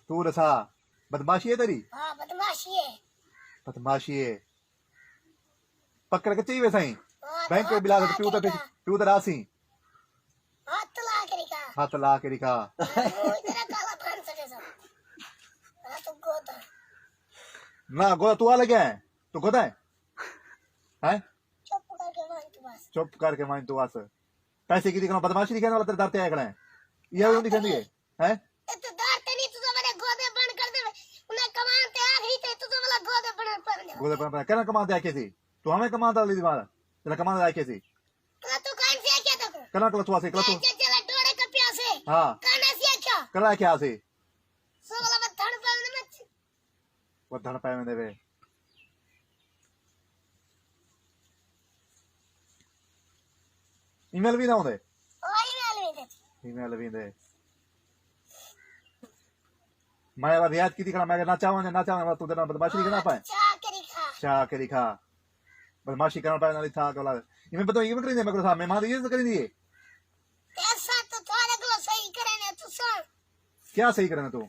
तू दसा बदमाशी है तेरी हाँ बदमाशी है बदमाशी है पकड़ के चाहिए वैसा ही हाँ, बैंक हाथ बिला ला प्यू के तो दिखा, प्यू तो रासी हाथ ला के दिखा, हाथ ला के दिखा मुंह तेरा काला भान सके सब, हाँ तू गोदा, ना गोदा तू आ लगे है तू गोदा है चुप करके मान तू बस, चुप करके मान तू बस पैसे की दिखाना बदमाशी दिखाने वाला तेरे डरते आए खड़े हैं ये भी दिखानी है हैं तो डरते नहीं तू तो मेरे गोदे बंद कर दे, उन्हें कमाते आ गई थे तू तो मेरा गोदे बंद कर दे, गोदे पर कहना कमाते आके सी तू हमें कमाता ली दीवार तेरा कमाते आके सी तू कौन से क्या तक, कहना कल तू आसे कल तू चला डोरे का प्यासे, हाँ कहना से क्या, कला क्या आसे सोला में धड़ पाने मत, वो धड़ पाए में देवे ईमेल भी ना होंगे ईमेल भी दे मैं वाला रियाज की दिखना मैं ना चाहूँ तू तेरा बदमाशी दिखना पाए चाह के दिखा बदमाशी करना पाए ना था कला इमें बताओ ये करेंगे मैं साहब मेहमान ये कर दिए ऐसा तो थोड़ा को सही करेंगे तू सुन, क्या सही करना तू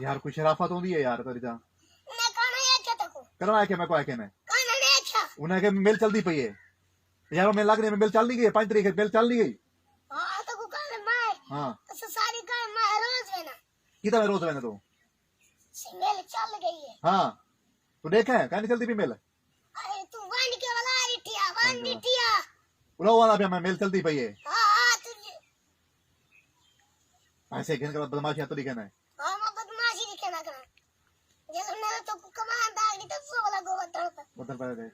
यार कुछ शराफत होती है यार तेरी ता मैं कौन है क्या तक, करना है कि मैं को आके मैं कौन है क्या, उन्हें के मेल चलती पई है यार मैं लग रही है मेल चल नहीं गई 5 तारीख मेल चल नहीं गई हाँ तो को कौन है मैं, हाँ तो सारी का मैं रोज में ना, कितना रोज रहने तू सिंगल चल गई है, हाँ तू देखा है कहीं चलती भी मेल अरे तू वन के वाला रिटिया वन रिटिया, उड़ा वाला भी मैं मेल चलती पई है हाँ तुझे, ऐसे घेन कर बदमाशी तो दिखाना है हाँ मैं बदमाशी दिखे ना करना, जब मेरे तो कमांड आ गई तो सो वाला गोबर धड़का, उधर पर